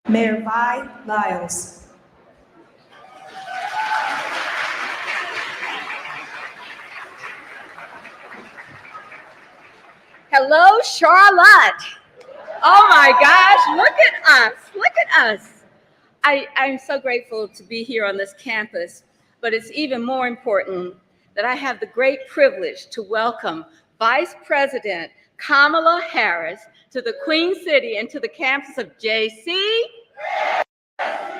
Mayor Vi Lyles. Hello, Charlotte. Oh my gosh, look at us, look at us. I'm so grateful to be here on this campus, but it's even more important that I have the great privilege to welcome Vice President Kamala Harris to the Queen City and to the campus of JC.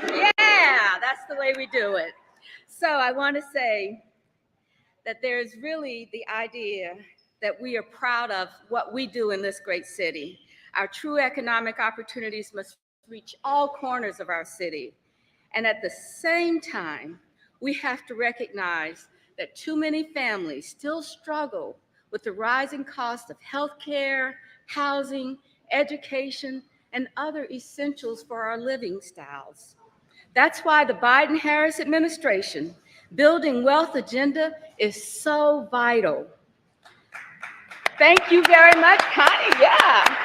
Yeah, that's the way we do it. So I want to say that there's really the idea that we are proud of what we do in this great city. Our true economic opportunities must reach all corners of our city. And at the same time, we have to recognize that too many families still struggle with the rising cost of healthcare, housing, education, and essential essentials for our living styles. That's why the Biden-Harris administration building wealth agenda is so vital. Thank you very much, Connie. Yeah.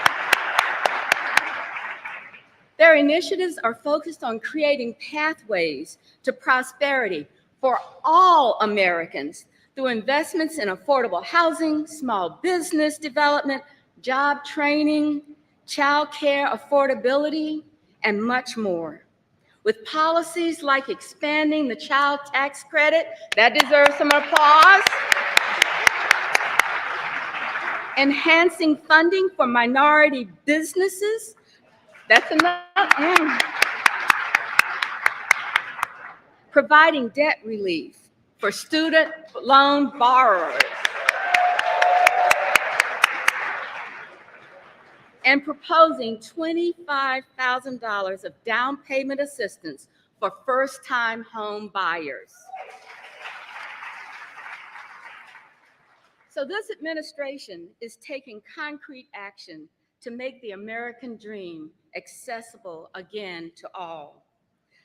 Their initiatives are focused on creating pathways to prosperity for all Americans through investments in affordable housing, small business development, job training, child care affordability, and much more. With policies like expanding the child tax credit, that deserves some applause, enhancing funding for minority businesses, that's enough. Providing debt relief for student loan borrowers, and proposing $25,000 of down payment assistance for first-time home buyers. So this administration is taking concrete action to make the American dream accessible again to all.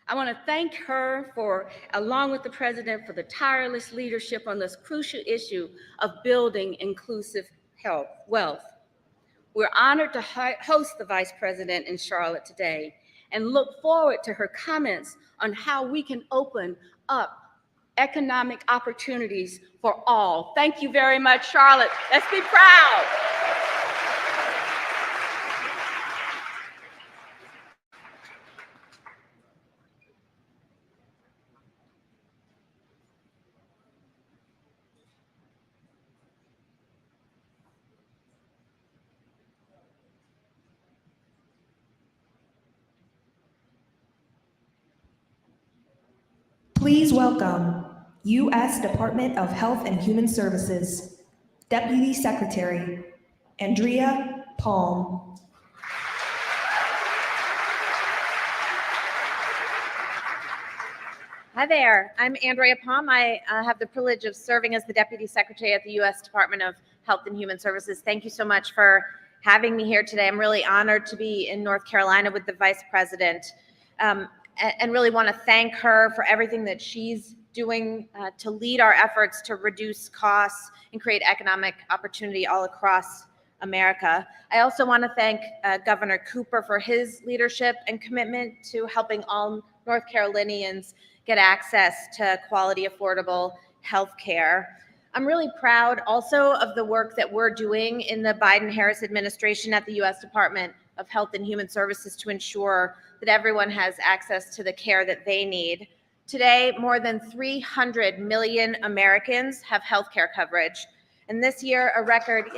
I want to thank her for, along with the president, for the tireless leadership on this crucial issue of building inclusive wealth. We're honored to host the Vice President in Charlotte today and look forward to her comments on how we can open up economic opportunities for all. Thank you very much, Charlotte. Let's be proud. Please welcome U.S. Department of Health and Human Services, Deputy Secretary Andrea Palm. Hi there, I'm Andrea Palm. I have the privilege of serving as the Deputy Secretary at the U.S. Department of Health and Human Services. Thank you so much for having me here today. I'm really honored to be in North Carolina with the Vice President and really want to thank her for everything that she's doing to lead our efforts to reduce costs and create economic opportunity all across America. I also want to thank Governor Cooper for his leadership and commitment to helping all North Carolinians get access to quality, affordable health care. I'm really proud also of the work that we're doing in the Biden-Harris administration at the U.S. Department of Health and Human Services to ensure that everyone has access to the care that they need. Today, more than 300 million Americans have health care coverage. And this year, a record,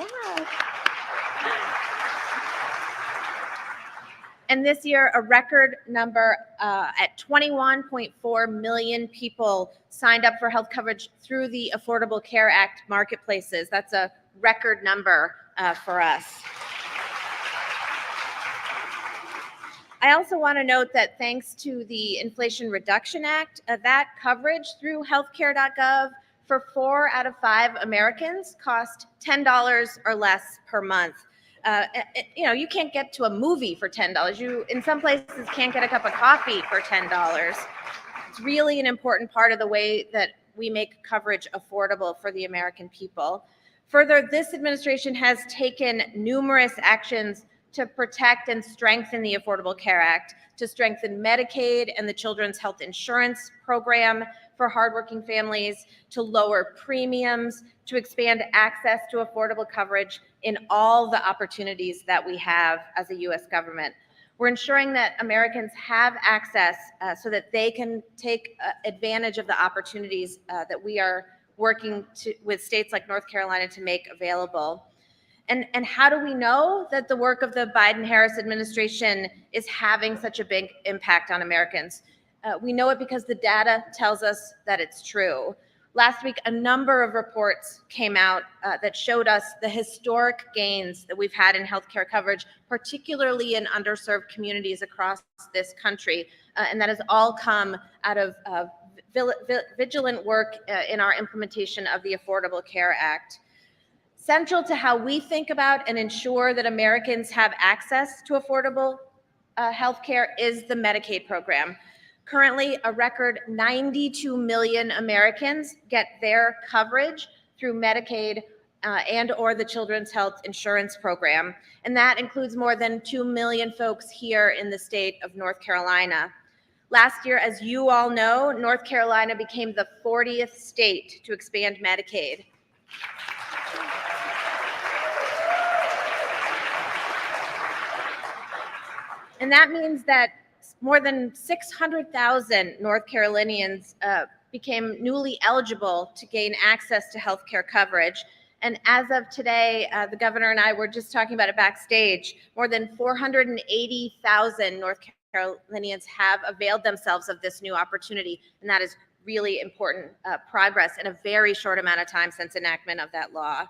number at 21.4 million people signed up for health coverage through the Affordable Care Act marketplaces. That's a record number for us. I also want to note that thanks to the Inflation Reduction Act, that coverage through healthcare.gov for 4 out of 5 Americans cost $10 or less per month. You can't get to a movie for $10. You, in some places, can't get a cup of coffee for $10. It's really an important part of the way that we make coverage affordable for the American people. Further, this administration has taken numerous actions to protect and strengthen the Affordable Care Act, to strengthen Medicaid and the Children's Health Insurance Program for hardworking families, to lower premiums, to expand access to affordable coverage in all the opportunities that we have as a U.S. government. We're ensuring that Americans have access so that they can take advantage of the opportunities that we are working with states like North Carolina to make available. And how do we know that the work of the Biden-Harris administration is having such a big impact on Americans? We know it because the data tells us that it's true. Last week, a number of reports came out that showed us the historic gains that we've had in healthcare coverage, particularly in underserved communities across this country. And that has all come out of vigilant work in our implementation of the Affordable Care Act. Central to how we think about and ensure that Americans have access to affordable health care is the Medicaid program. Currently, a record 92 million Americans get their coverage through Medicaid and or the Children's Health Insurance Program, and that includes more than 2 million folks here in the state of North Carolina. Last year, as you all know, North Carolina became the 40th state to expand Medicaid. And that means that more than 600,000 North Carolinians became newly eligible to gain access to health care coverage. And as of today, the governor and I were just talking about it backstage, more than 480,000 North Carolinians have availed themselves of this new opportunity. And that is really important progress in a very short amount of time since enactment of that law.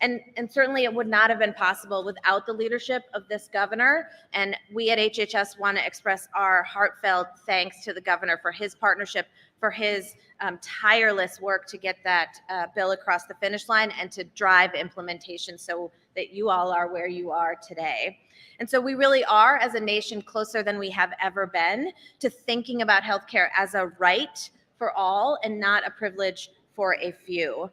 And certainly it would not have been possible without the leadership of this governor. And we at HHS want to express our heartfelt thanks to the governor for his partnership, for his tireless work to get that bill across the finish line and to drive implementation so that you all are where you are today. And so we really are, as a nation, closer than we have ever been to thinking about healthcare as a right for all and not a privilege for a few.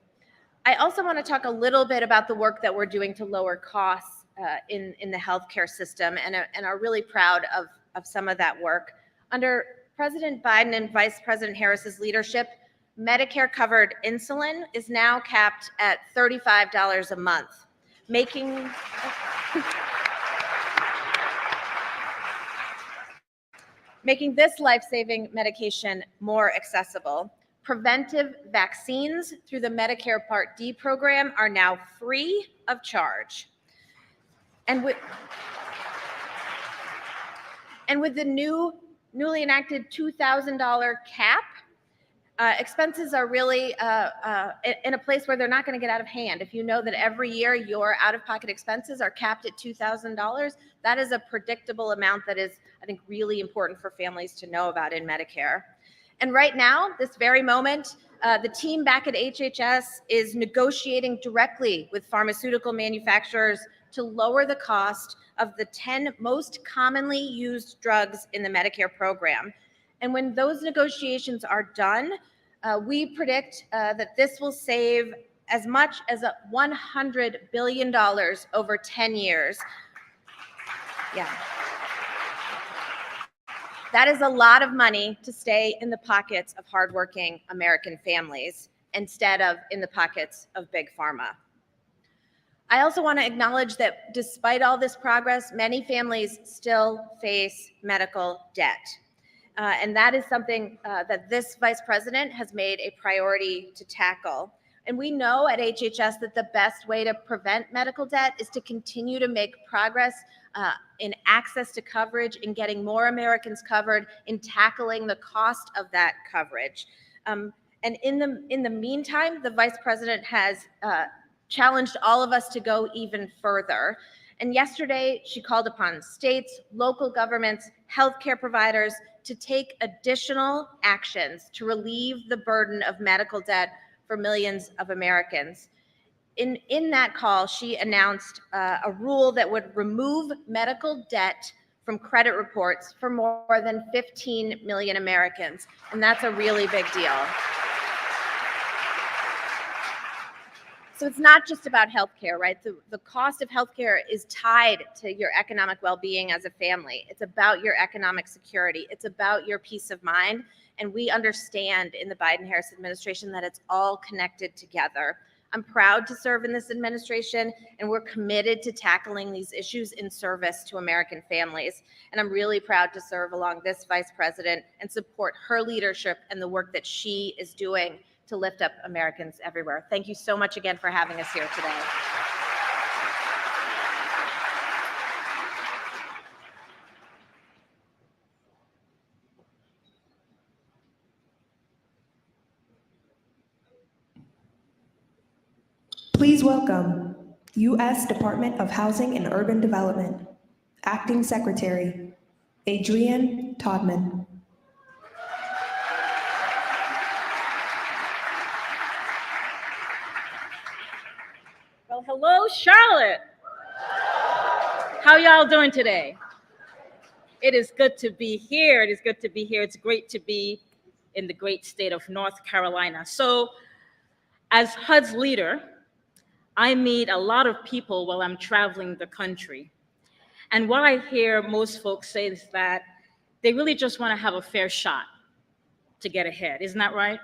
I also want to talk a little bit about the work that we're doing to lower costs in the healthcare system and are really proud of some of that work. Under President Biden and Vice President Harris's leadership, Medicare covered insulin is now capped at $35 a month, making this life-saving medication more accessible. Preventive vaccines through the Medicare Part D program are now free of charge. And with the newly enacted $2,000 cap, expenses are really in a place where they're not going to get out of hand. If you know that every year your out-of-pocket expenses are capped at $2,000, that is a predictable amount that is, I think, really important for families to know about in Medicare. And right now, this very moment, the team back at HHS is negotiating directly with pharmaceutical manufacturers to lower the cost of the 10 most commonly used drugs in the Medicare program. And when those negotiations are done, we predict that this will save as much as $100 billion over 10 years. Yeah. That is a lot of money to stay in the pockets of hardworking American families instead of in the pockets of big pharma. I also want to acknowledge that despite all this progress, many families still face medical debt. And that is something that this vice president has made a priority to tackle. And we know at HHS that the best way to prevent medical debt is to continue to make progress in access to coverage, in getting more Americans covered, in tackling the cost of that coverage. And in the meantime, the vice president has challenged all of us to go even further. And yesterday, she called upon states, local governments, healthcare providers to take additional actions to relieve the burden of medical debt for millions of Americans. In that call, she announced a rule that would remove medical debt from credit reports for more than 15 million Americans. And that's a really big deal. So it's not just about healthcare, right? The cost of healthcare is tied to your economic well-being as a family. It's about your economic security. It's about your peace of mind. And we understand in the Biden-Harris administration that it's all connected together. I'm proud to serve in this administration, and we're committed to tackling these issues in service to American families. And I'm really proud to serve along this vice president and support her leadership and the work that she is doing to lift up Americans everywhere. Thank you so much again for having us here today. Please welcome U.S. Department of Housing and Urban Development, Acting Secretary, Adrienne Todman. Well, hello, Charlotte. How y'all doing today? It is good to be here. It is good to be here. It's great to be in the great state of North Carolina. So, as HUD's leader, I meet a lot of people while I'm traveling the country. And what I hear most folks say is that they really just want to have a fair shot to get ahead. Isn't that right?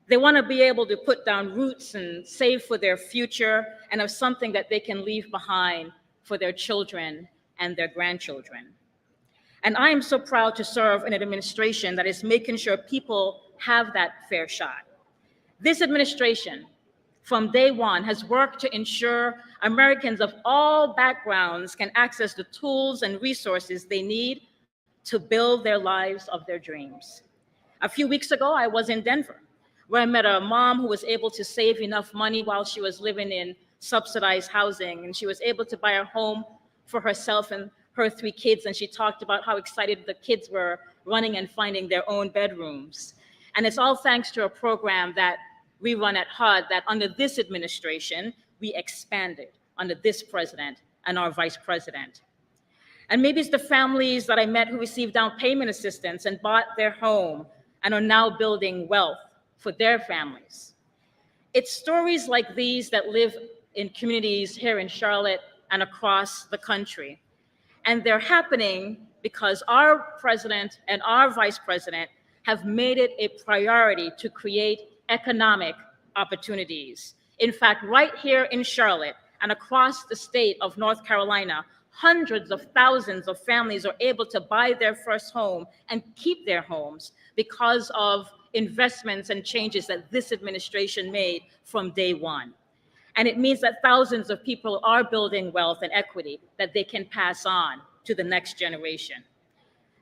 They want to be able to put down roots and save for their future and have something that they can leave behind for their children and their grandchildren. And I am so proud to serve in an administration that is making sure people have that fair shot. This administration, from day one, has worked to ensure Americans of all backgrounds can access the tools and resources they need to build their lives of their dreams. A few weeks ago, I was in Denver, where I met a mom who was able to save enough money while she was living in subsidized housing, and she was able to buy a home for herself and her 3 kids, and she talked about how excited the kids were running and finding their own bedrooms. And it's all thanks to a program that we run at HUD that under this administration, we expanded under this president and our vice president. And maybe it's the families that I met who received down payment assistance and bought their home and are now building wealth for their families. It's stories like these that live in communities here in Charlotte and across the country. And they're happening because our president and our vice president have made it a priority to create economic opportunities. In fact, right here in Charlotte and across the state of North Carolina, hundreds of thousands of families are able to buy their first home and keep their homes because of investments and changes that this administration made from day one. And it means that thousands of people are building wealth and equity that they can pass on to the next generation.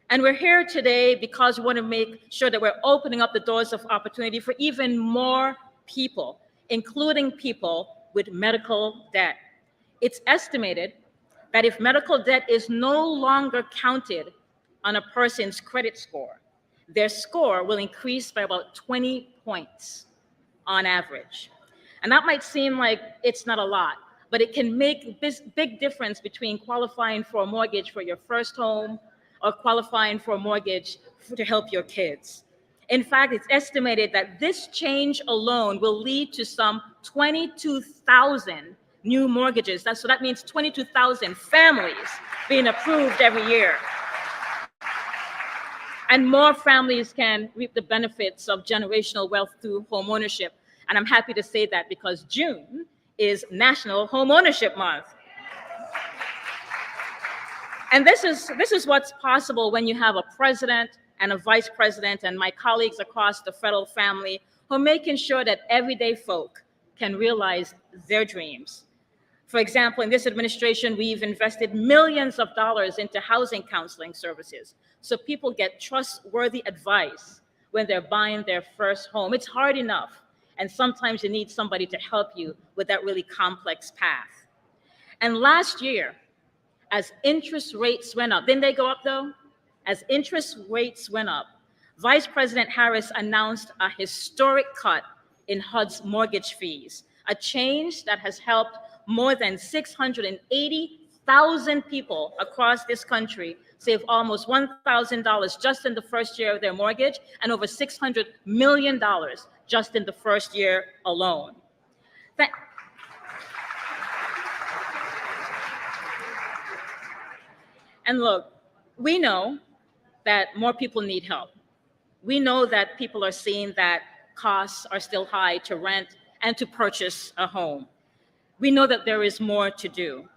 And we're here today because we want to make sure that we're opening up the doors of opportunity for even more people, including people with medical debt. It's estimated that if medical debt is no longer counted on a person's credit score, their score will increase by about 20 points on average. And that might seem like it's not a lot, but it can make this big difference between qualifying for a mortgage for your first home or qualifying for a mortgage to help your kids. In fact, it's estimated that this change alone will lead to some 22,000 new mortgages. So that means 22,000 families being approved every year. And more families can reap the benefits of generational wealth through home ownership. And I'm happy to say that because June is National Home Ownership Month. And this is what's possible when you have a president and a vice president and my colleagues across the federal family who are making sure that everyday folk can realize their dreams. For example, in this administration, we've invested millions of dollars into housing counseling services so people get trustworthy advice when they're buying their first home. It's hard enough, and sometimes you need somebody to help you with that really complex path. And last year, as interest rates went up, didn't they go up though? As interest rates went up, Vice President Harris announced a historic cut in HUD's mortgage fees, a change that has helped more than 680,000 people across this country save almost $1,000 just in the first year of their mortgage and over $600 million just in the first year alone. Thank- And look, we know that more people need help. We know that people are seeing that costs are still high to rent and to purchase a home. We know that there is more to do.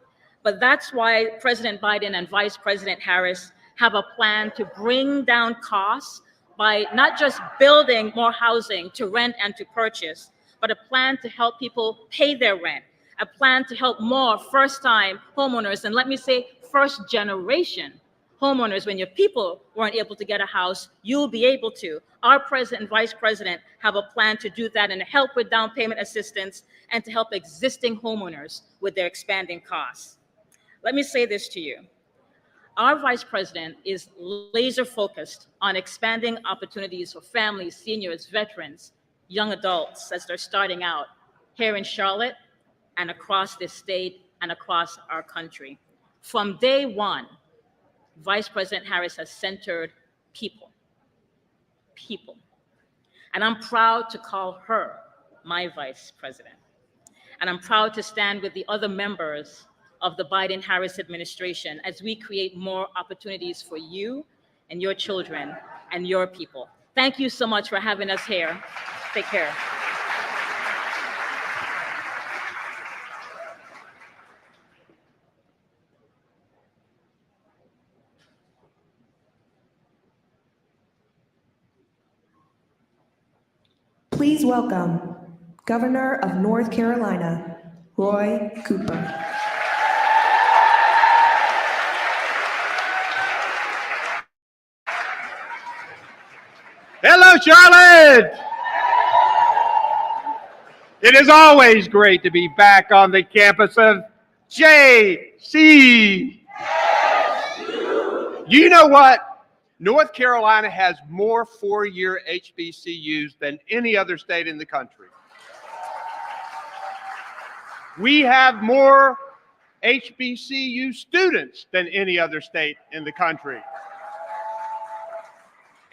But that's why President Biden and Vice President Harris have a plan to bring down costs by not just building more housing to rent and to purchase, but a plan to help people pay their rent, a plan to help more first-time homeowners, and let me say first-generation homeowners. When your people weren't able to get a house, you'll be able to. Our president and vice president have a plan to do that and to help with down payment assistance and to help existing homeowners with their expanding costs. Let me say this to you. Our vice president is laser focused on expanding opportunities for families, seniors, veterans, young adults as they're starting out here in Charlotte and across this state and across our country. From day one, Vice President Harris has centered people. People. And I'm proud to call her my vice president. And I'm proud to stand with the other members of the Biden-Harris administration as we create more opportunities for you and your children and your people. Thank you so much for having us here. Take care. Please welcome Governor of North Carolina, Roy Cooper. Hello, Charlotte! It is always great to be back on the campus of JC. You know what? North Carolina has more four-year HBCUs than any other state in the country. We have more HBCU students than any other state in the country.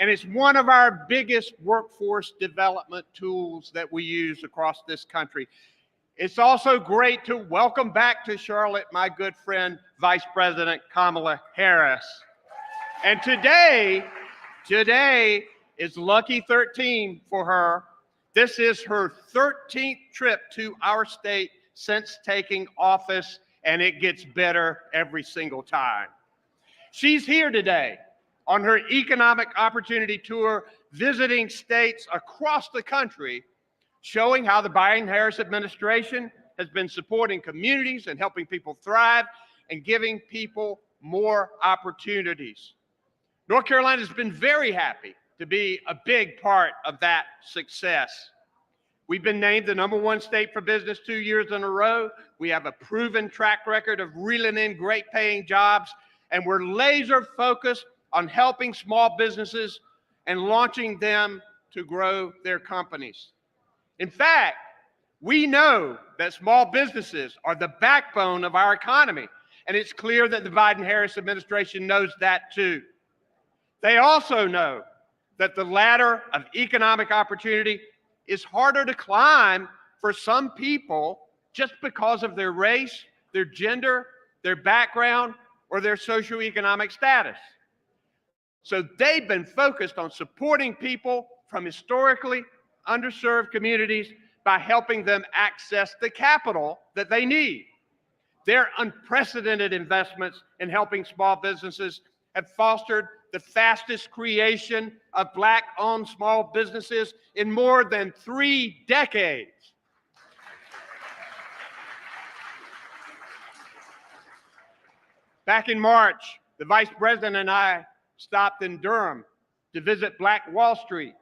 And it's one of our biggest workforce development tools that we use across this country. It's also great to welcome back to Charlotte my good friend, Vice President Kamala Harris. And today is lucky 13 for her. This is her 13th trip to our state since taking office, and it gets better every single time. She's here today on her economic opportunity tour, visiting states across the country, showing how the Biden-Harris administration has been supporting communities and helping people thrive and giving people more opportunities. North Carolina has been very happy to be a big part of that success. We've been named the #1 state for business 2 years in a row. We have a proven track record of reeling in great paying jobs, and we're laser focused on helping small businesses and launching them to grow their companies. In fact, we know that small businesses are the backbone of our economy, and it's clear that the Biden-Harris administration knows that too. They also know that the ladder of economic opportunity is harder to climb for some people just because of their race, their gender, their background, or their socioeconomic status. So they've been focused on supporting people from historically underserved communities by helping them access the capital that they need. Their unprecedented investments in helping small businesses have fostered the fastest creation of Black-owned small businesses in more than 3 decades. Back in March, the Vice President and I stopped in Durham to visit Black Wall Street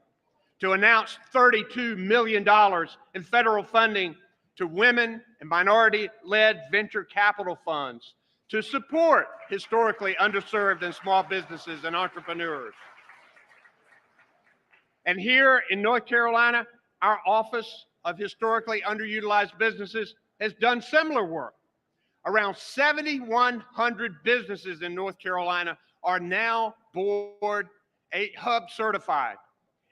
to announce $32 million in federal funding to women and minority-led venture capital funds to support historically underserved and small businesses and entrepreneurs. And here in North Carolina, our Office of Historically Underutilized Businesses has done similar work. Around 7,100 businesses in North Carolina are now board OHUB certified.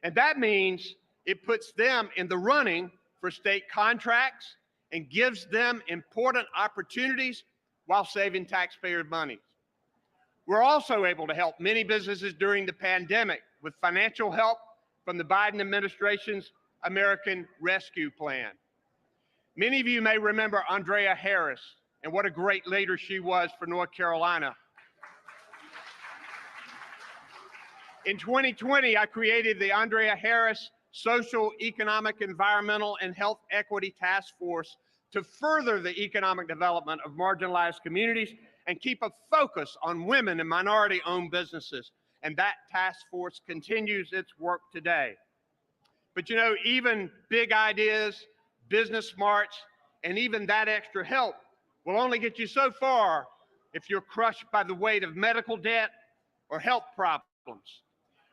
And that means it puts them in the running for state contracts and gives them important opportunities while saving taxpayers' money. We're also able to help many businesses during the pandemic with financial help from the Biden administration's American Rescue Plan. Many of you may remember Andrea Harris and what a great leader she was for North Carolina. In 2020, I created the Andrea Harris Social, Economic, Environmental, and Health Equity Task Force to further the economic development of marginalized communities and keep a focus on women and minority-owned businesses. And that task force continues its work today. But you know, even big ideas, business smarts, and even that extra help will only get you so far if you're crushed by the weight of medical debt or health problems.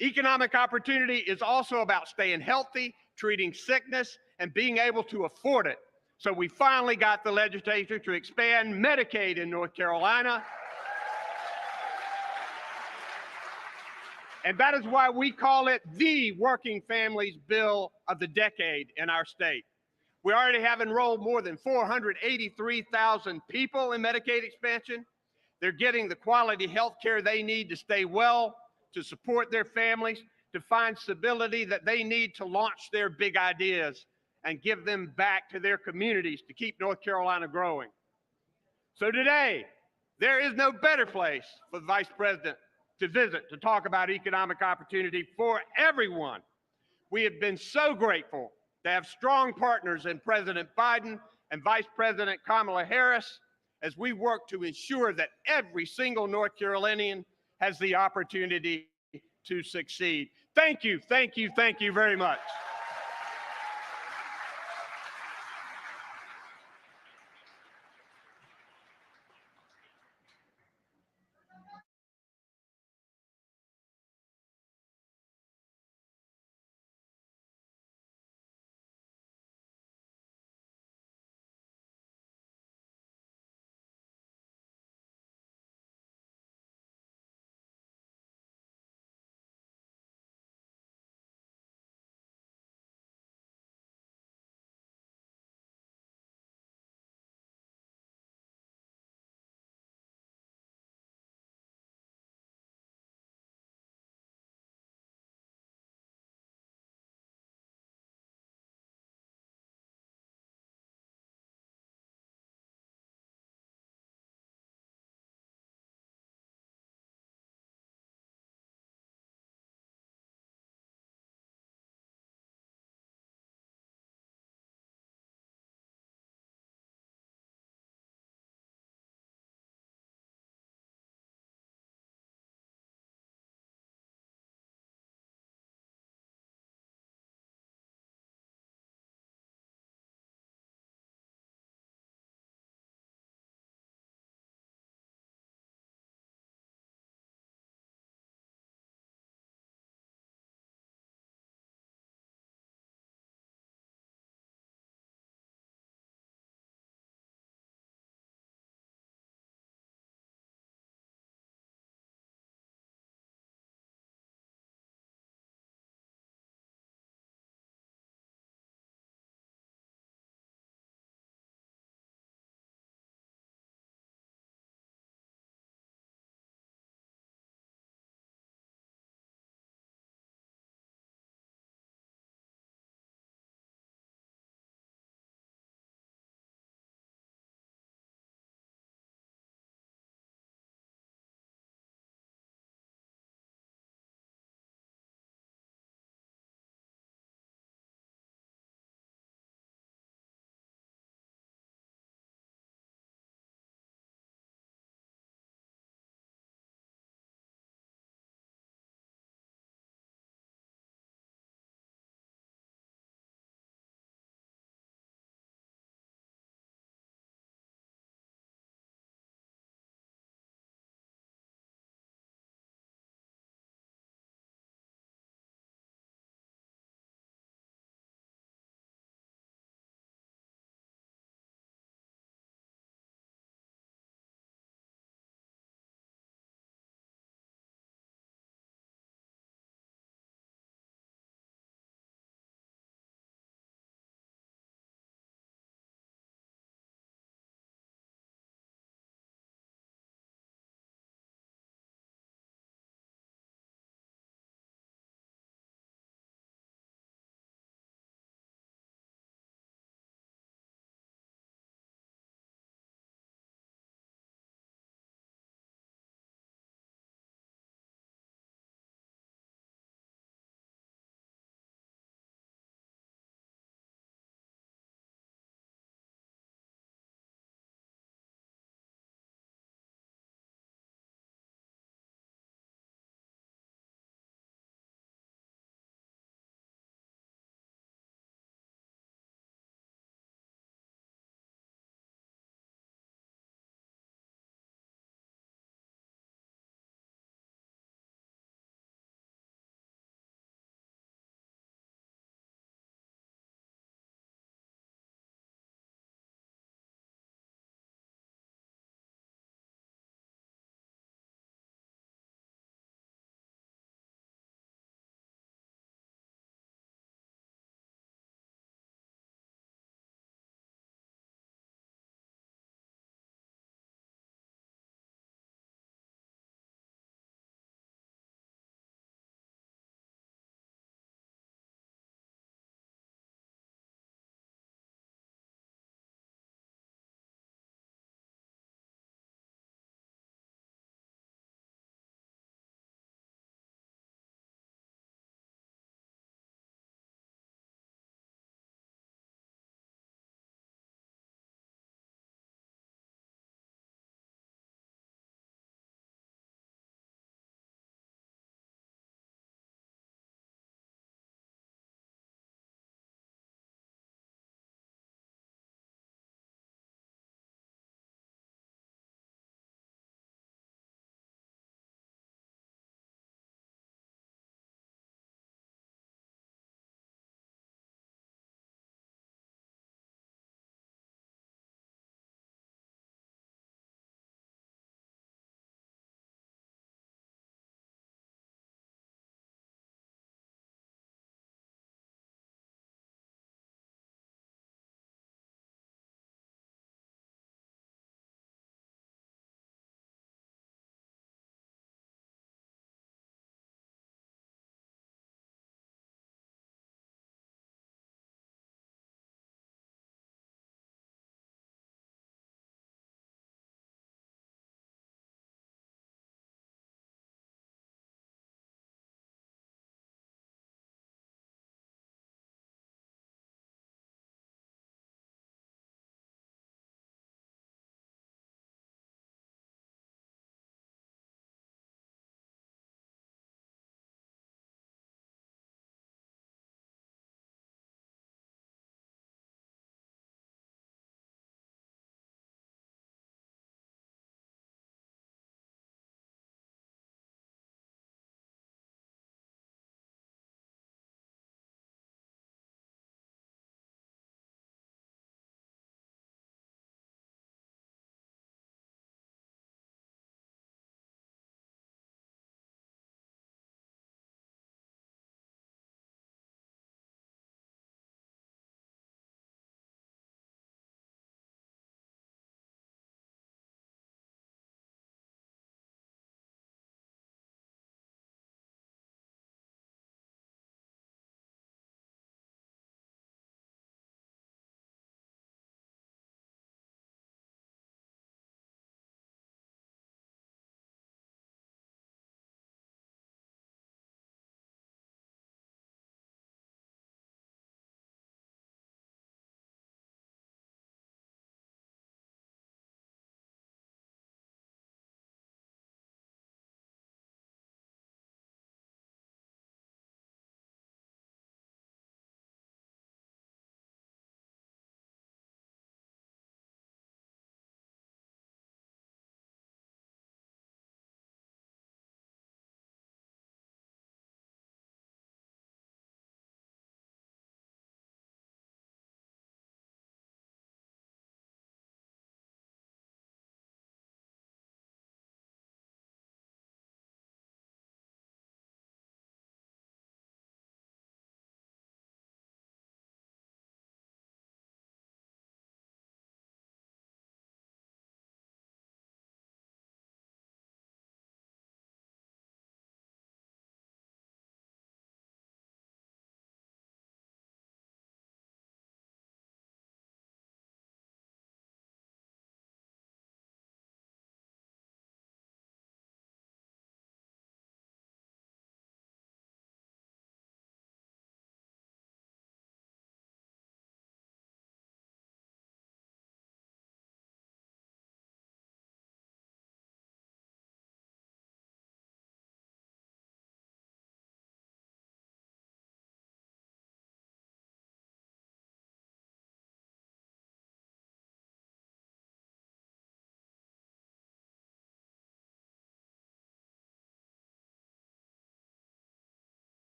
Economic opportunity is also about staying healthy, treating sickness, and being able to afford it. So we finally got the legislature to expand Medicaid in North Carolina. And that is why we call it the Working Families Bill of the Decade in our state. We already have enrolled more than 483,000 people in Medicaid expansion. They're getting the quality health care they need to stay well, to support their families, to find stability that they need to launch their big ideas and give them back to their communities to keep North Carolina growing. So today, there is no better place for the Vice President to visit to talk about economic opportunity for everyone. We have been so grateful to have strong partners in President Biden and Vice President Kamala Harris as we work to ensure that every single North Carolinian has the opportunity to succeed. Thank you, thank you, thank you very much.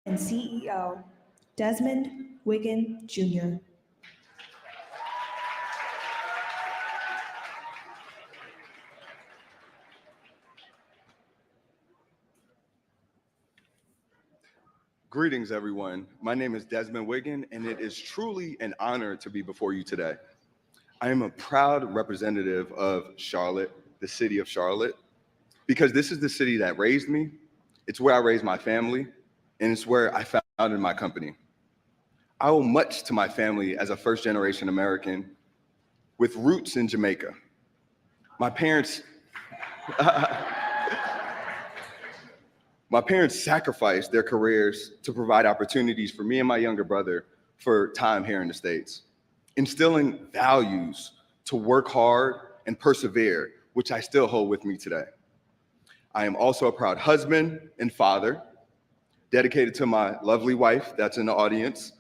and CEO, Desmond Wiggin, Jr. Greetings, everyone. My name is Desmond Wiggin, and it is truly an honor to be before you today. I am a proud representative of Charlotte, the city of Charlotte, because this is the city that raised me, it's where I raised my family, and it's where I founded my company. I owe much to my family as a first-generation American with roots in Jamaica. My parents sacrificed their careers to provide opportunities for me and my younger brother for time here in the States, instilling values to work hard and persevere, which I still hold with me today. I am also a proud husband and father, dedicated to my lovely wife that's in the audience,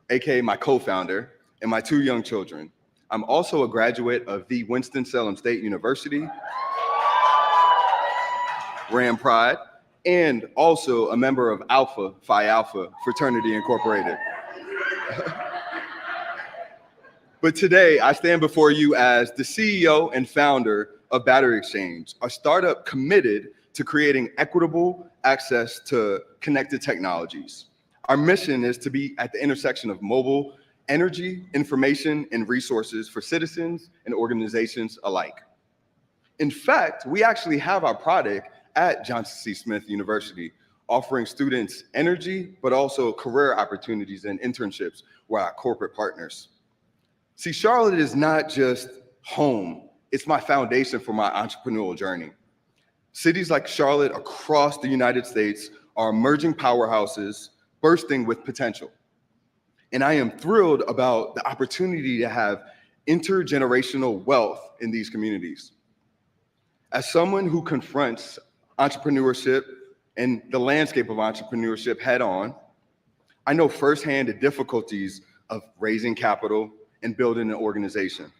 AKA my co-founder, and my 2 young children. I'm also a graduate of the Winston-Salem State University, Ram Pride, and also a member of Alpha Phi Alpha Fraternity Incorporated. But today, I stand before you as the CEO and founder of Battery Exchange, a startup committed to creating equitable access to connected technologies. Our mission is to be at the intersection of mobile, energy, information, and resources for citizens and organizations alike. In fact, we actually have our product at Johnson C. Smith University, offering students energy, but also career opportunities and internships with our corporate partners. See, Charlotte is not just home, it's my foundation for my entrepreneurial journey. Cities like Charlotte across the United States are emerging powerhouses bursting with potential. And I am thrilled about the opportunity to have intergenerational wealth in these communities. As someone who confronts entrepreneurship and the landscape of entrepreneurship head on, I know firsthand the difficulties of raising capital and building an organization.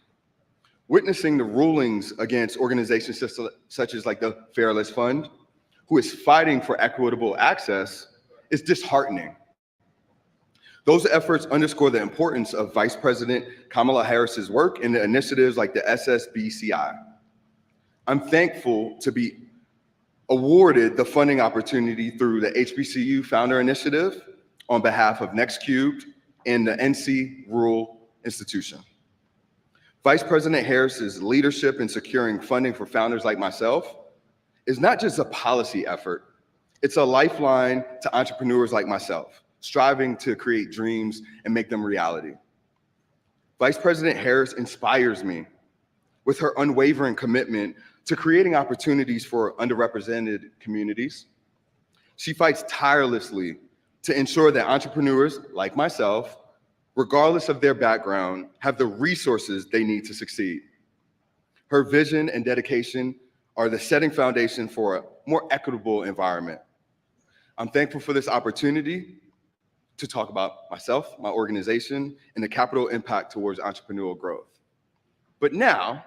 Witnessing the rulings against organizations such as like the Fairless Fund, who is fighting for equitable access, is disheartening. Those efforts underscore the importance of Vice President Kamala Harris's work and the initiatives like the SSBCI. I'm thankful to be awarded the funding opportunity through the HBCU Founder Initiative on behalf of NextCubed and the NC Rural Institution. Vice President Harris's leadership in securing funding for founders like myself is not just a policy effort, it's a lifeline to entrepreneurs like myself, striving to create dreams and make them reality. Vice President Harris inspires me with her unwavering commitment to creating opportunities for underrepresented communities. She fights tirelessly to ensure that entrepreneurs like myself, regardless of their background, have the resources they need to succeed. Her vision and dedication are the setting foundation for a more equitable environment. I'm thankful for this opportunity to talk about myself, my organization, and the capital impact towards entrepreneurial growth. But now,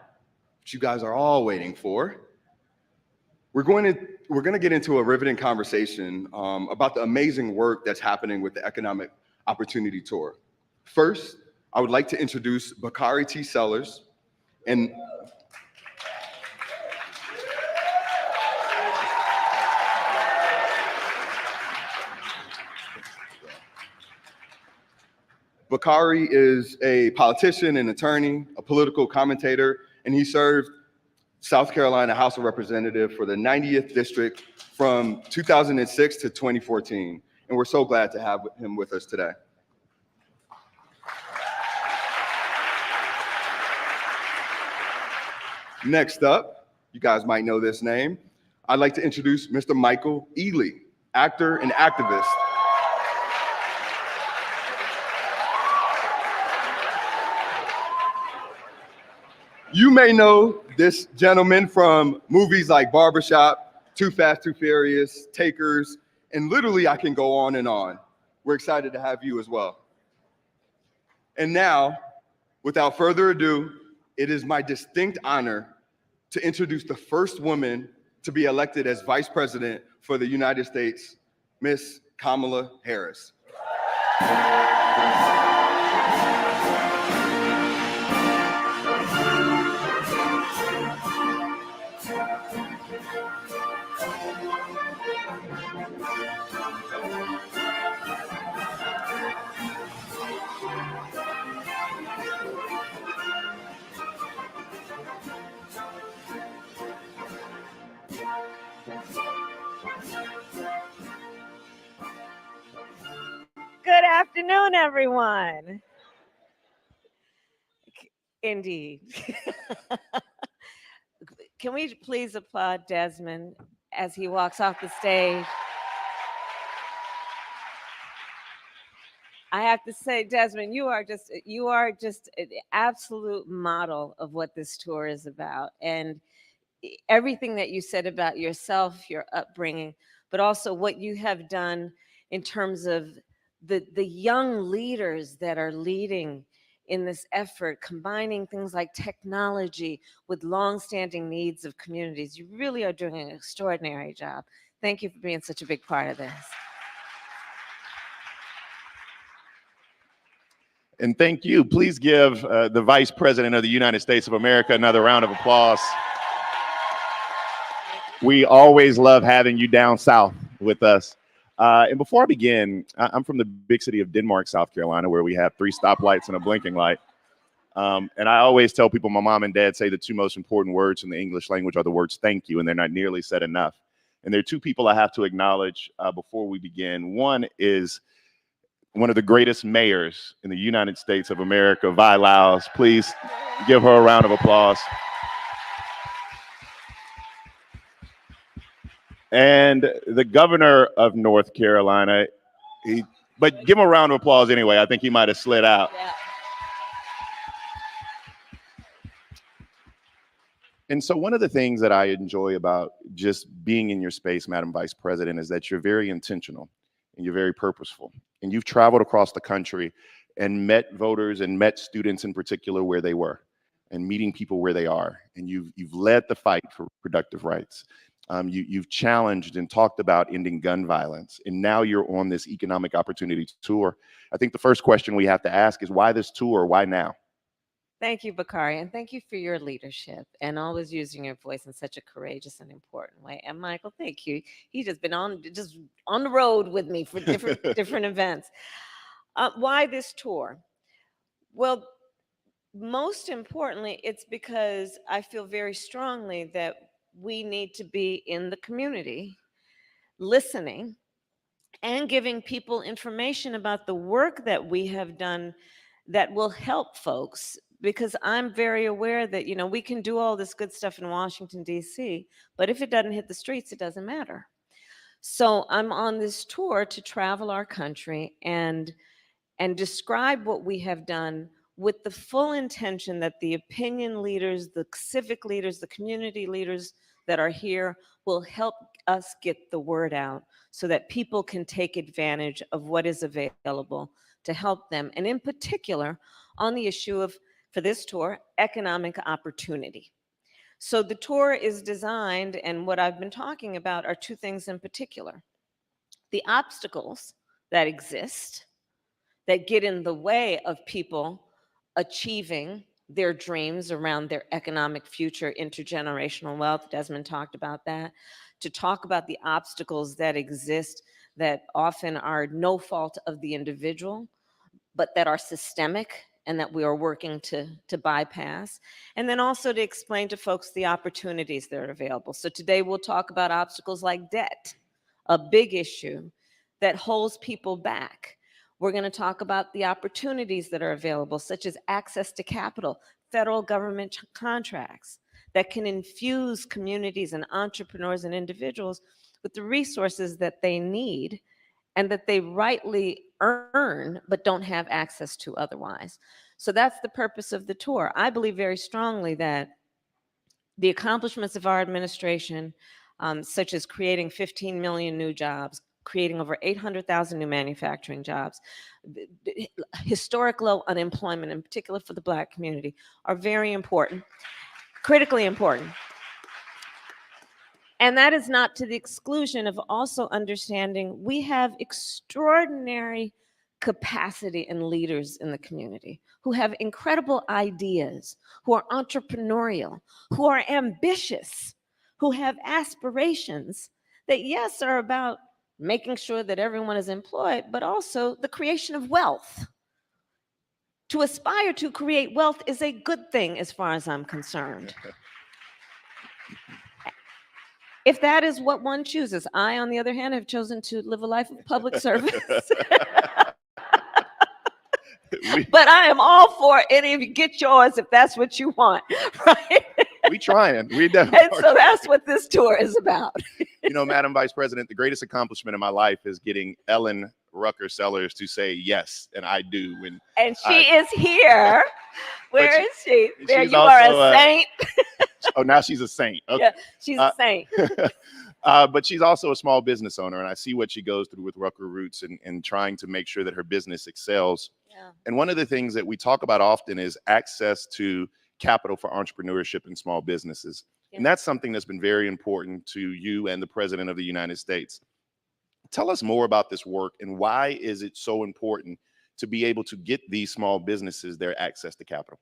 what you guys are all waiting for, we're going to get into a riveting conversation about the amazing work that's happening with the Economic Opportunity Tour. First, I would like to introduce Bakari T. Sellers and Bakari is a politician, an attorney, a political commentator, and he served South Carolina House of Representatives for the 90th District from 2006 to 2014. And we're so glad to have him with us today. Next up, you guys might know this name. I'd like to introduce Mr. Michael Ely, actor and activist. You may know this gentleman from movies like Barbershop, Too Fast, Too Furious, Takers, and literally I can go on and on. We're excited to have you as well. And now, without further ado, it is my distinct honor to introduce the first woman to be elected as Vice President for the United States, Miss Kamala Harris. Good afternoon, everyone. Indeed. Can we please applaud Desmond as he walks off the stage? I have to say, Desmond, you are just an absolute model of what this tour is about. And everything that you said about yourself, your upbringing, but also what you have done in terms of the young leaders that are leading in this effort, combining things like technology with longstanding needs of communities. You really are doing an extraordinary job. Thank you for being such a big part of this. And thank you. Please give the Vice President of the United States of America another round of applause. We always love having you down south with us. And before I begin, I'm from the big city of Denmark, South Carolina, where we have 3 stoplights and a blinking light. And I always tell people, my mom and dad say the 2 most important words in the English language are the words thank you, and they're not nearly said enough. And there are 2 people I have to acknowledge before we begin. One is one of the greatest mayors in the United States of America, Vi Laus. Please give her a round of applause. And the governor of North Carolina, but give him a round of applause anyway. I think he might have slid out. Yeah. And so one of the things that I enjoy about just being in your space, Madam Vice President, is that you're very intentional and you're very purposeful. And you've traveled across the country and met voters and met students in particular where they were and meeting people where they are. And you've led the fight for reproductive rights. You've challenged and talked about ending gun violence, and now you're on this economic opportunity tour. I think the first question we have to ask is, why this tour? Why now? Thank you, Bakari, and thank you for your leadership and always using your voice in such a courageous and important way. And Michael, thank you. He's just been on the road with me for different events. Why this tour? Well, most importantly, it's because I feel very strongly that we need to be in the community, listening, and giving people information about the work that we have done that will help folks. Because I'm very aware that, we can do all this good stuff in Washington, D.C., but if it doesn't hit the streets, it doesn't matter. So I'm on this tour to travel our country and describe what we have done with the full intention that the opinion leaders, the civic leaders, the community leaders that are here will help us get the word out so that people can take advantage of what is available to help them. And in particular, on the issue of, for this tour, economic opportunity. So the tour is designed, and what I've been talking about are 2 things in particular. The obstacles that exist that get in the way of people achieving their dreams around their economic future, intergenerational wealth. Desmond talked about that. To talk about the obstacles that exist that often are no fault of the individual, but that are systemic and that we are working to bypass. And then also to explain to folks the opportunities that are available. So today we'll talk about obstacles like debt, a big issue that holds people back. We're going to talk about the opportunities that are available, such as access to capital, federal government contracts that can infuse communities and entrepreneurs and individuals with the resources that they need and that they rightly earn but don't have access to otherwise. So that's the purpose of the tour. I believe very strongly that the accomplishments of our administration, such as creating 15 million new jobs, creating over 800,000 new manufacturing jobs, historic low unemployment, in particular for the Black community, are very important, critically important. And that is not to the exclusion of also understanding we have extraordinary capacity and leaders in the community who have incredible ideas, who are entrepreneurial, who are ambitious, who have aspirations that, yes, are about making sure that everyone is employed, but also the creation of wealth. To aspire to create wealth is a good thing as far as I'm concerned. If that is what one chooses. I, on the other hand, have chosen to live a life of public service. But I am all for any of you get yours if that's what you want, right? We trying. We definitely. And so that's what this tour is about. You know, Madam Vice President, the greatest accomplishment in my life is getting Ellen Rucker Sellers to say yes, and I do. And she is here. Where is she? There, you are a saint. Oh, now she's a saint. Okay. Yeah, she's a saint. But she's also a small business owner, and I see what she goes through with Rucker Roots and trying to make sure that her business excels. Yeah. And one of the things that we talk about often is access to capital for entrepreneurship and small businesses. Yeah. And that's something that's been very important to you and the President of the United States. Tell us more about this work and why is it so important to be able to get these small businesses their access to capital?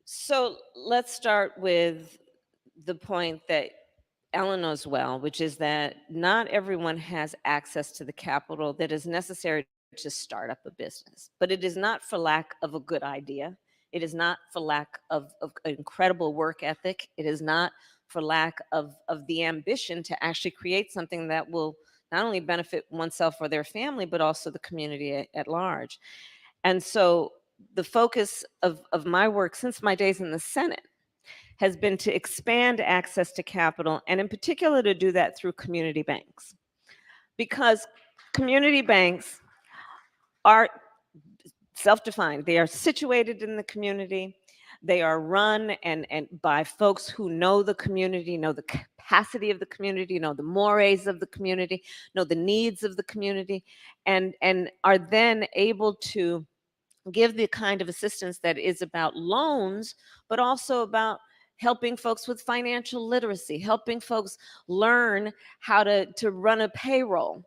So let's start with the point that Ellen knows well, which is that not everyone has access to the capital that is necessary to start up a business, but it is not for lack of a good idea. It is not for lack of incredible work ethic. It is not for lack of the ambition to actually create something that will not only benefit oneself or their family, but also the community at large. And so the focus of my work since my days in the Senate has been to expand access to capital, and in particular to do that through community banks. Because community banks are self-defined. They are situated in the community. They are run and by folks who know the community, know the capacity of the community, know the mores of the community, know the needs of the community, and are then able to give the kind of assistance that is about loans, but also about helping folks with financial literacy, helping folks learn how to run a payroll,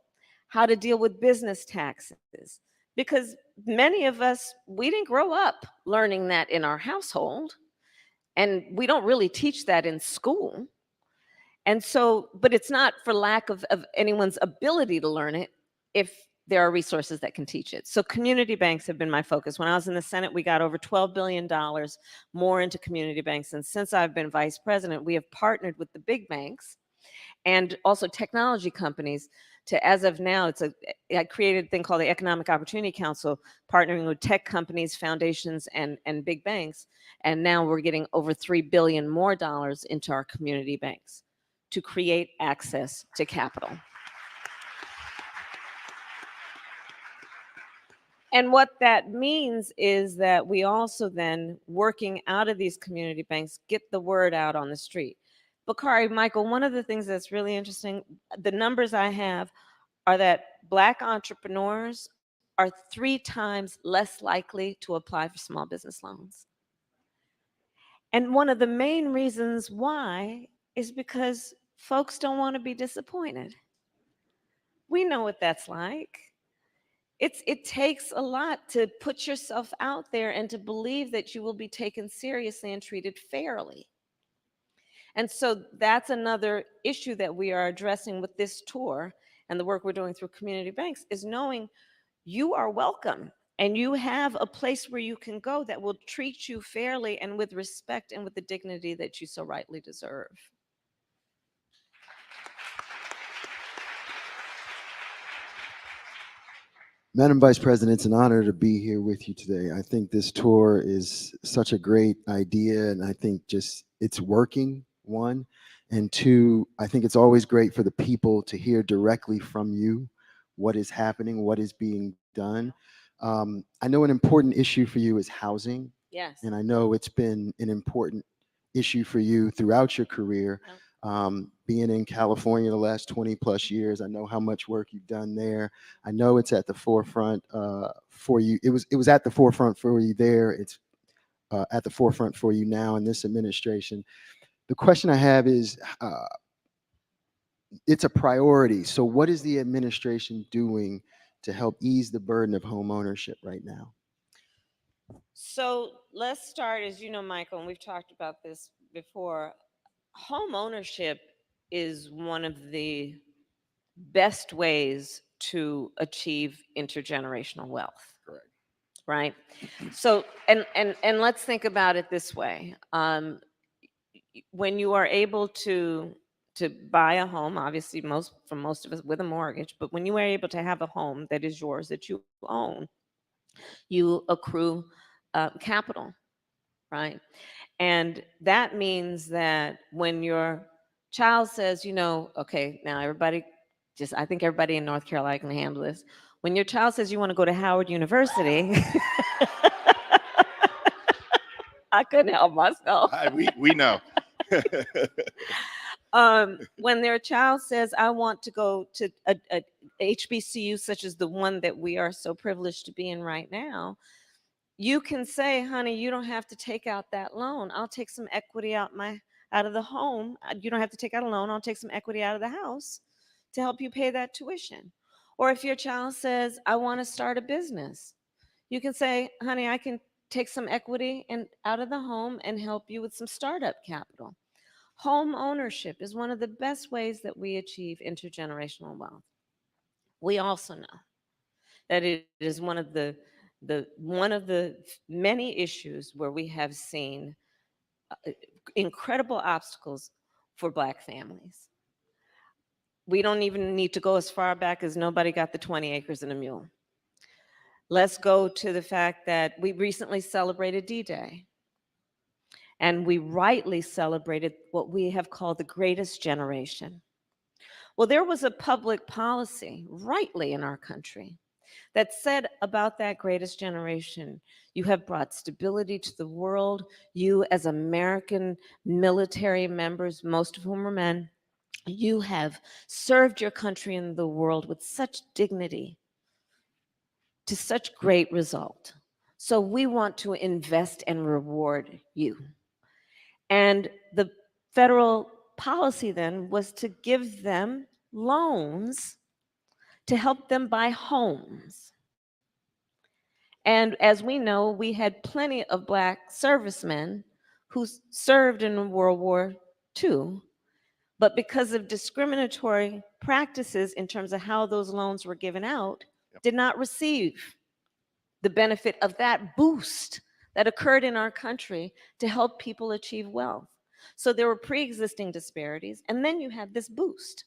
how to deal with business taxes. Because many of us, we didn't grow up learning that in our household, and we don't really teach that in school. And so, but it's not for lack of anyone's ability to learn it if there are resources that can teach it. So community banks have been my focus. When I was in the Senate, we got over $12 billion more into community banks. And since I've been vice president, we have partnered with the big banks and also technology companies to, as of now, I created a thing called the Economic Opportunity Council, partnering with tech companies, foundations, and big banks. And now we're getting over $3 billion more into our community banks to create access to capital. And what that means is that we also then, working out of these community banks, get the word out on the street. Bakari, Michael, one of the things that's really interesting, the numbers I have are that Black entrepreneurs are 3 times less likely to apply for small business loans. And one of the main reasons why is because folks don't want to be disappointed. We know what that's like. It takes a lot to put yourself out there and to believe that you will be taken seriously and treated fairly. And so that's another issue that we are addressing with this tour and the work we're doing through community banks, is knowing you are welcome and you have a place where you can go that will treat you fairly and with respect and with the dignity that you so rightly deserve. Madam Vice President, it's an honor to be here with you today. I think this tour is such a great idea, and I think just it's working, one. And two, I think it's always great for the people to hear directly from you what is happening, what is being done. I know an important issue for you is housing. Yes. And I know it's been an important issue for you throughout your career. Being in California the last 20 plus years, I know how much work you've done there. I know it's at the forefront for you. It was at the forefront for you there. It's at the forefront for you now in this administration. The question I have is, it's a priority. So what is the administration doing to help ease the burden of home ownership right now? So let's start, as you know, Michael, and we've talked about this before. Home ownership is one of the best ways to achieve intergenerational wealth. Correct. Right? So, and let's think about it this way. When you are able to buy a home, obviously for most of us with a mortgage, but when you are able to have a home that is yours, that you own, you accrue capital, right? And that means that when your child says, you know, okay, now everybody, I think everybody in North Carolina can handle this. When your child says you want to go to Howard University, I couldn't help myself. We know. When their child says, I want to go to a HBCU such as the one that we are so privileged to be in right now, you can say, honey, you don't have to take out that loan. I'll take some equity out of the home. You don't have to take out a loan. I'll take some equity out of the house to help you pay that tuition. Or if your child says, I want to start a business, you can say, honey, I can take some equity out of the home and help you with some startup capital. Home ownership is one of the best ways that we achieve intergenerational wealth. We also know that it is one of the many issues where we have seen incredible obstacles for Black families. We don't even need to go as far back as nobody got the 20 acres and a mule. Let's go to the fact that we recently celebrated D-Day. And we rightly celebrated what we have called the greatest generation. Well, there was a public policy, rightly in our country, that said about that greatest generation, you have brought stability to the world. You, as American military members, most of whom are men, you have served your country and the world with such dignity, to such great result. So we want to invest and reward you. And the federal policy then was to give them loans to help them buy homes. And as we know, we had plenty of Black servicemen who served in World War II, but because of discriminatory practices in terms of how those loans were given out, did not receive the benefit of that boost that occurred in our country to help people achieve wealth. So there were pre-existing disparities, and then you have this boost.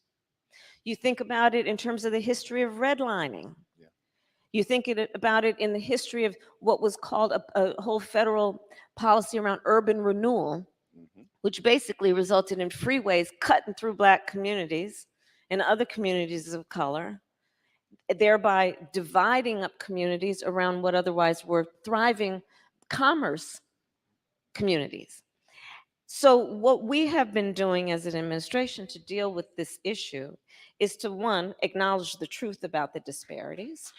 You think about it in terms of the history of redlining. Yeah. You think about it in the history of what was called a whole federal policy around urban renewal, which basically resulted in freeways cutting through Black communities and other communities of color, thereby dividing up communities around what otherwise were thriving commerce communities. So what we have been doing as an administration to deal with this issue is to, one, acknowledge the truth about the disparities,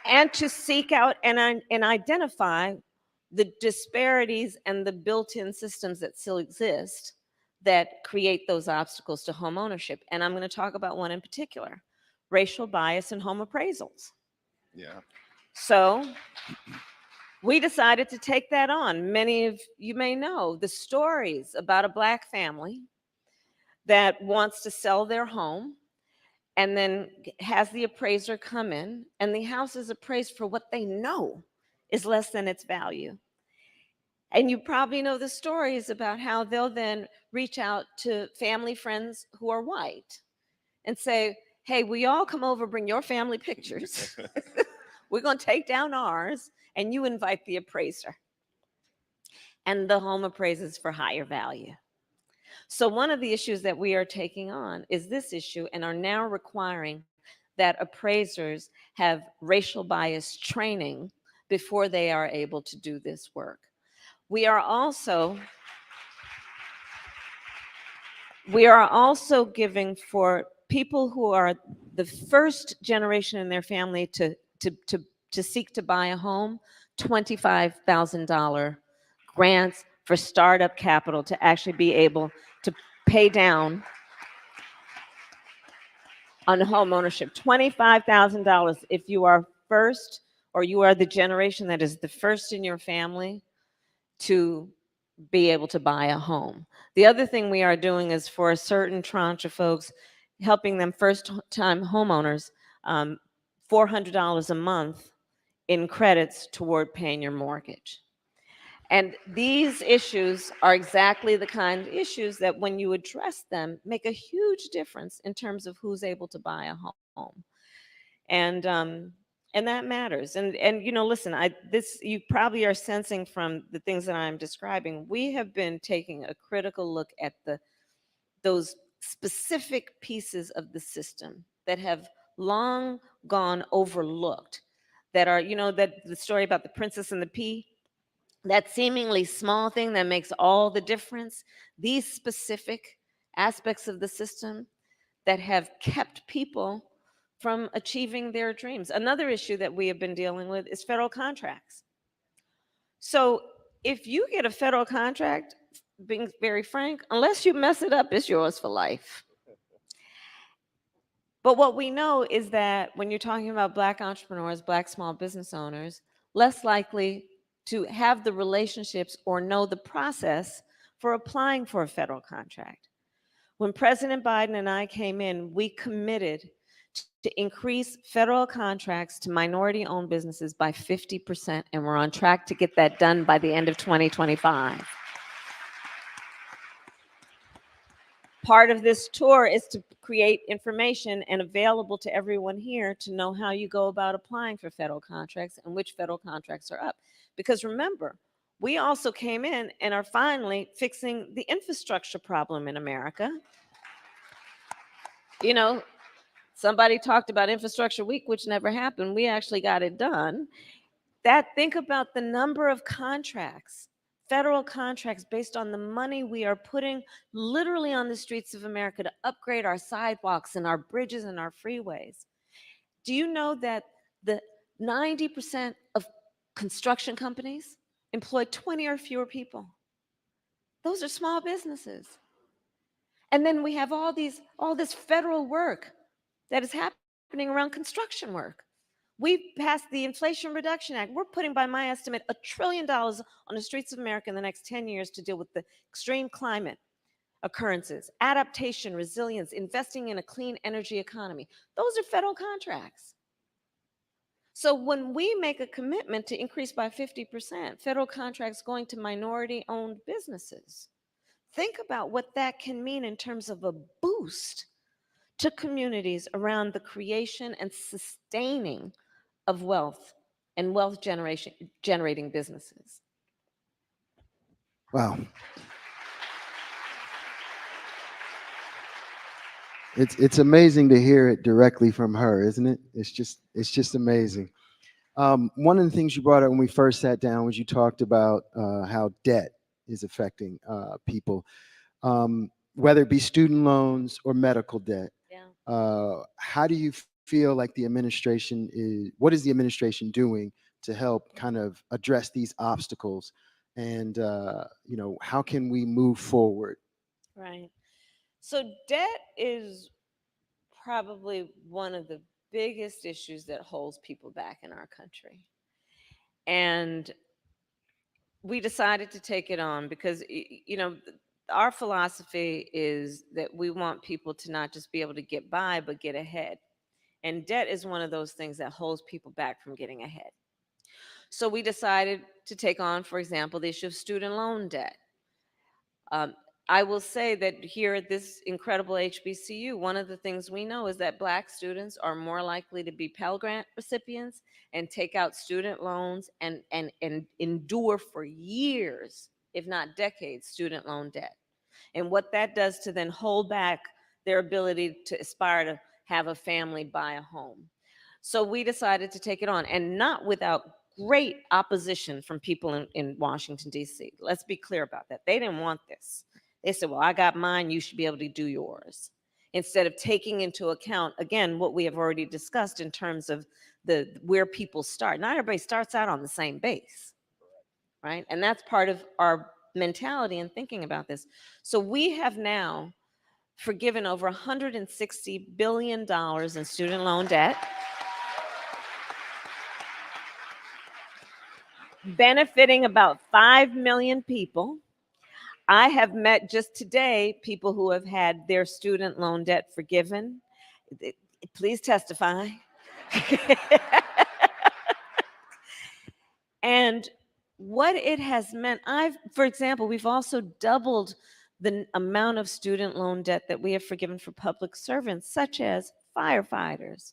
and to seek out and identify the disparities and the built-in systems that still exist that create those obstacles to home ownership. And I'm going to talk about one in particular, racial bias in home appraisals. Yeah. So we decided to take that on. Many of you may know the stories about a Black family that wants to sell their home and then has the appraiser come in, and the house is appraised for what they know is less than its value. And you probably know the stories about how they'll then reach out to family friends who are white and say, hey, will you all come over, bring your family pictures? We're going to take down ours, and you invite the appraiser. And the home appraises for higher value. So one of the issues that we are taking on is this issue, and are now requiring that appraisers have racial bias training before they are able to do this work. We are also giving, for people who are the first generation in their family to seek to buy a home, $25,000 grants for startup capital to actually be able to pay down on home ownership. $25,000 if you are first, or you are the generation that is the first in your family to be able to buy a home. The other thing we are doing is for a certain tranche of folks, helping them first-time homeowners, $400 a month in credits toward paying your mortgage. And these issues are exactly the kind of issues that when you address them, make a huge difference in terms of who's able to buy a home. And that matters. And you know, listen, you probably are sensing from the things that I'm describing, we have been taking a critical look at those specific pieces of the system that have long gone overlooked, that are, you know, that the story about the princess and the pea, that seemingly small thing that makes all the difference. These specific aspects of the system that have kept people from achieving their dreams. Another issue that we have been dealing with is federal contracts. So if you get a federal contract, being very frank, unless you mess it up, it's yours for life. But what we know is that when you're talking about Black entrepreneurs, Black small business owners, less likely to have the relationships or know the process for applying for a federal contract. When President Biden and I came in, we committed to increase federal contracts to minority-owned businesses by 50%, and we're on track to get that done by the end of 2025. Part of this tour is to create information and available to everyone here to know how you go about applying for federal contracts and which federal contracts are up. Because remember, we also came in and are finally fixing the infrastructure problem in America. You know, somebody talked about Infrastructure Week, which never happened. We actually got it done. Think about the number of contracts, federal contracts, based on the money we are putting literally on the streets of America to upgrade our sidewalks and our bridges and our freeways. Do you know that the 90% of construction companies employ 20 or fewer people? Those are small businesses. And then we have all this federal work that is happening around construction work. We passed the Inflation Reduction Act. We're putting, by my estimate, $1 trillion on the streets of America in the next 10 years to deal with the extreme climate occurrences, adaptation, resilience, investing in a clean energy economy. Those are federal contracts. So when we make a commitment to increase by 50% federal contracts going to minority-owned businesses, think about what that can mean in terms of a boost to communities around the creation and sustaining of wealth and wealth generating businesses. Wow. It's amazing to hear it directly from her, isn't it? It's just amazing. One of the things you brought up when we first sat down was you talked about how debt is affecting people, whether it be student loans or medical debt. Yeah. How do you feel like what is the administration doing to help kind of address these obstacles? And, you know, how can we move forward? Right. So debt is probably one of the biggest issues that holds people back in our country. And we decided to take it on because, you know, our philosophy is that we want people to not just be able to get by, but get ahead. And debt is one of those things that holds people back from getting ahead. So we decided to take on, for example, the issue of student loan debt. I will say that here at this incredible HBCU, one of the things we know is that Black students are more likely to be Pell Grant recipients and take out student loans and endure for years, if not decades, student loan debt. And what that does to then hold back their ability to aspire to have a family, buy a home. So we decided to take it on, and not without great opposition from people in Washington, D.C. Let's be clear about that. They didn't want this. They said, well, I got mine, you should be able to do yours. Instead of taking into account, again, what we have already discussed in terms of where people start. Not everybody starts out on the same base, right? And that's part of our mentality and thinking about this. So we have now forgiven over $160 billion in student loan debt, benefiting about 5 million people. I have met just today people who have had their student loan debt forgiven. Please testify. And what it has meant, for example, we've also doubled the amount of student loan debt that we have forgiven for public servants, such as firefighters,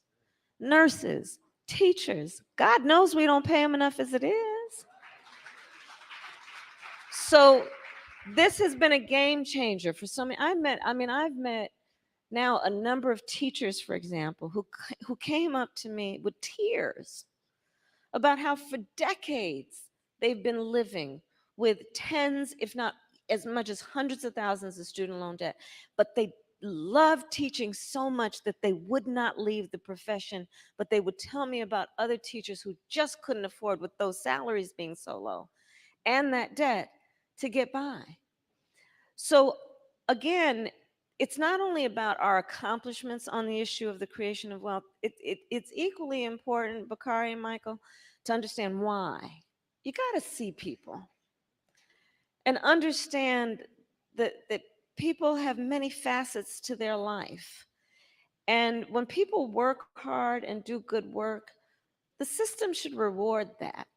nurses, teachers. God knows we don't pay them enough as it is. So this has been a game changer for so many. I've met now a number of teachers, for example, who came up to me with tears about how for decades they've been living with tens, if not as much as hundreds of thousands of student loan debt, but they loved teaching so much that they would not leave the profession, but they would tell me about other teachers who just couldn't afford, with those salaries being so low and that debt, to get by. So again, it's not only about our accomplishments on the issue of the creation of wealth, it's equally important, Bakari and Michael, to understand why. You got to see people and understand that people have many facets to their life. And when people work hard and do good work, the system should reward that,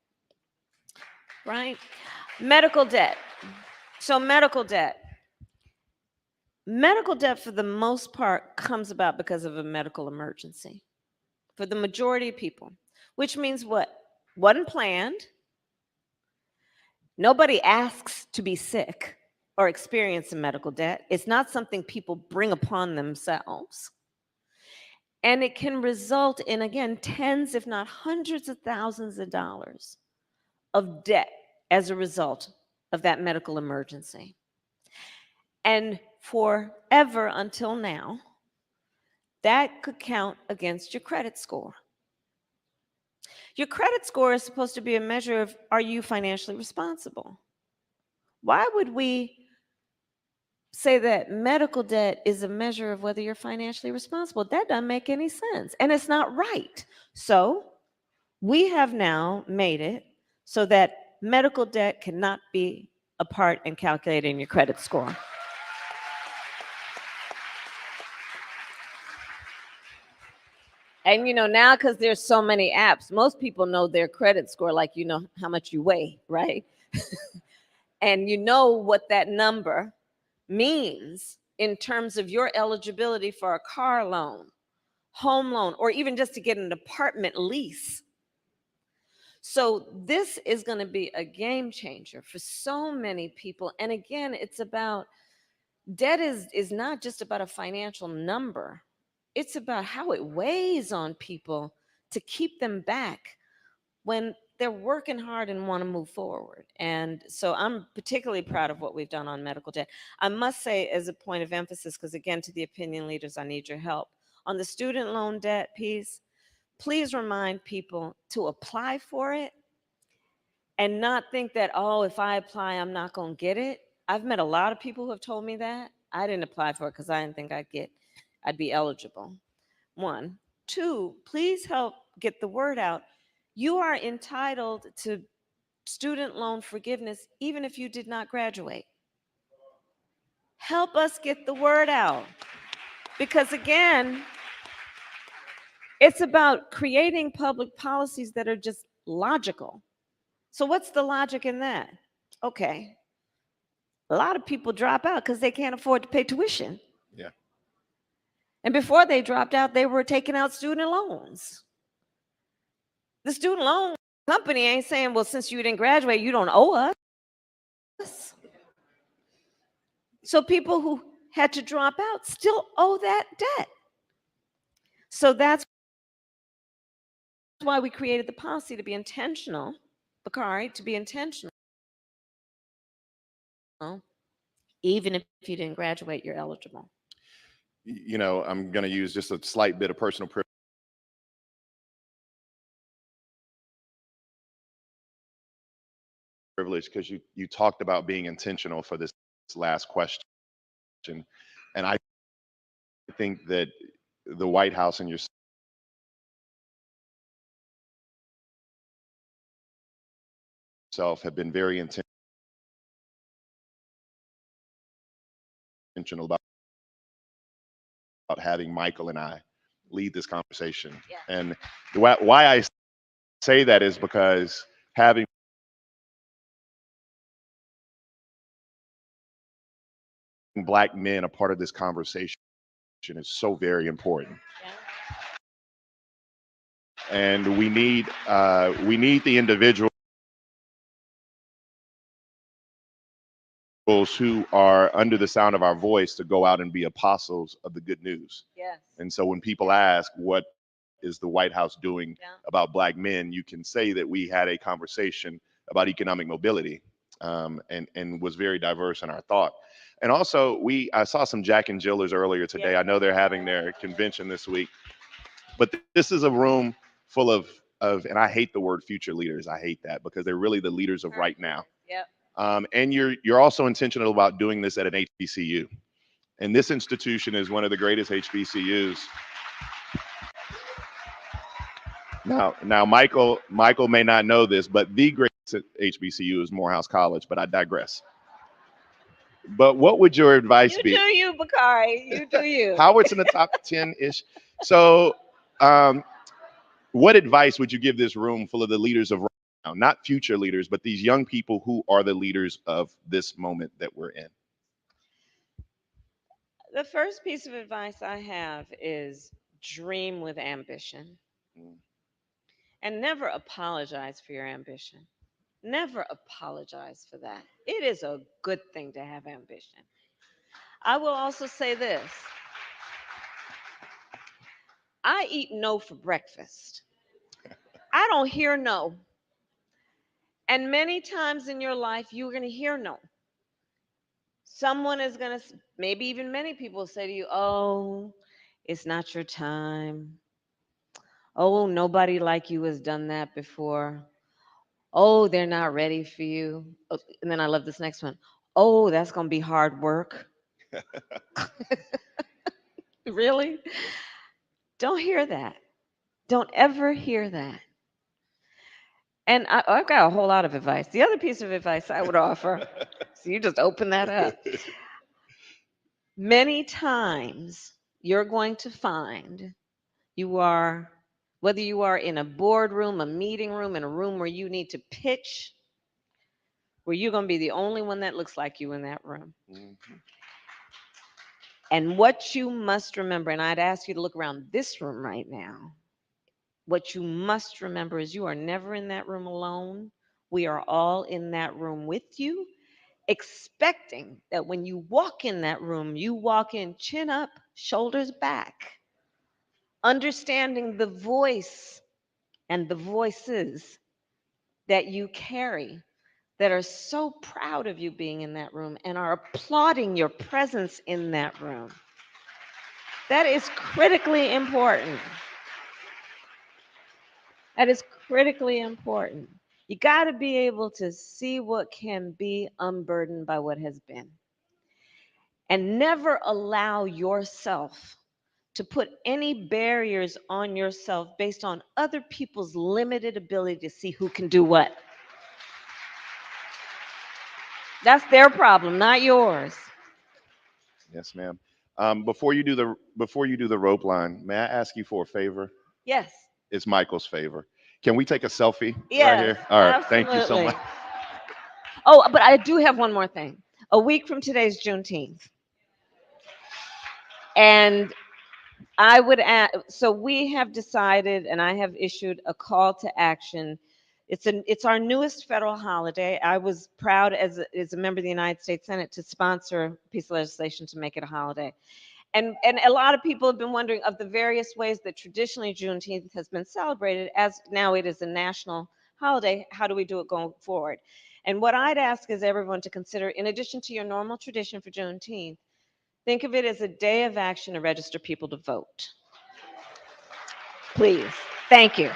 right? Medical debt. So medical debt. Medical debt, for the most part, comes about because of a medical emergency for the majority of people, which means what? Wasn't planned. Nobody asks to be sick or experience a medical debt. It's not something people bring upon themselves. And it can result in, again, tens, if not hundreds of thousands of dollars of debt as a result of that medical emergency. And forever until now, that could count against your credit score. Your credit score is supposed to be a measure of, are you financially responsible? Why would we say that medical debt is a measure of whether you're financially responsible? That doesn't make any sense, and it's not right. So we have now made it so that medical debt cannot be a part in calculating your credit score. And now, because there's so many apps, most people know their credit score, like how much you weigh, right? And what that number means in terms of your eligibility for a car loan, home loan, or even just to get an apartment lease. So this is going to be a game changer for so many people. And again, it's about, debt is not just about a financial number. It's about how it weighs on people to keep them back when they're working hard and want to move forward. And so I'm particularly proud of what we've done on medical debt. I must say, as a point of emphasis, because again, to the opinion leaders, I need your help. On the student loan debt piece, please remind people to apply for it and not think that, oh, if I apply, I'm not going to get it. I've met a lot of people who have told me that. I didn't apply for it because I didn't think I'd be eligible. 1. 2, please help get the word out. You are entitled to student loan forgiveness even if you did not graduate. Help us get the word out. Because again, it's about creating public policies that are just logical. So what's the logic in that? Okay, a lot of people drop out because they can't afford to pay tuition. Yeah. And before they dropped out, they were taking out student loans. The student loan company ain't saying, well, since you didn't graduate, you don't owe us. So people who had to drop out still owe that debt. So that's why we created the policy, to be intentional, Bakari, to be intentional. Even if you didn't graduate, you're eligible. I'm going to use just a slight bit of personal privilege. privilege because you talked about being intentional for this last question. And I think that the White House and yourself have been very intentional about having Michael and I lead this conversation. Yeah. And why I say that is because having Black men a part of this conversation is so very important. Yeah. And we need the individuals who are under the sound of our voice to go out and be apostles of the good news. Yes. And so when people ask, what is the White House doing about Black men, you can say that we had a conversation about economic mobility, and was very diverse in our thought. And also, I saw some Jack and Jillers earlier today. I know they're having their convention this week, but this is a room full of, and I hate the word future leaders. I hate that because they're really the leaders of right now. Yep. And you're also intentional about doing this at an HBCU. And this institution is one of the greatest HBCUs. Now, Michael may not know this, but the greatest HBCU is Morehouse College, but I digress. But what would your advice be? You do you, Bakari. You do you. Howard's in the top 10-ish. So what advice would you give this room full of the leaders of right now? Not future leaders, but these young people who are the leaders of this moment that we're in. The first piece of advice I have is dream with ambition. And never apologize for your ambition. Never apologize for that. It is a good thing to have ambition. I will also say this. I eat no for breakfast. I don't hear no. And many times in your life, you're going to hear no. Someone is going to, maybe even many people say to you, oh, it's not your time. Oh, nobody like you has done that before. Oh, they're not ready for you. Oh, and then I love this next one. Oh, that's going to be hard work. Really? Don't hear that. Don't ever hear that. And I've got a whole lot of advice. The other piece of advice I would offer, so you just open that up. Many times you're going to find whether you are in a boardroom, a meeting room, in a room where you need to pitch, where you're going to be the only one that looks like you in that room. Mm-hmm. And what you must remember, and I'd ask you to look around this room right now, what you must remember is you are never in that room alone. We are all in that room with you, expecting that when you walk in that room, you walk in chin up, shoulders back, understanding the voice and the voices that you carry that are so proud of you being in that room and are applauding your presence in that room. That is critically important. That is critically important. You got to be able to see what can be unburdened by what has been. And never allow yourself to put any barriers on yourself based on other people's limited ability to see who can do what. That's their problem, not yours. Yes, ma'am. Before you do the rope line, may I ask you for a favor? Yes. It's Michael's favor. Can we take a selfie Yes, right here? All right. absolutely. Thank you so much. Oh, but I do have one more thing. A week from today is Juneteenth. And I would add, so we have decided, and I have issued a call to action. It's our newest federal holiday. I was proud as a member of the United States Senate to sponsor a piece of legislation to make it a holiday. And a lot of people have been wondering of the various ways that traditionally Juneteenth has been celebrated, as now it is a national holiday, how do we do it going forward? And what I'd ask is everyone to consider, in addition to your normal tradition for Juneteenth, think of it as a day of action to register people to vote. Please. Thank you.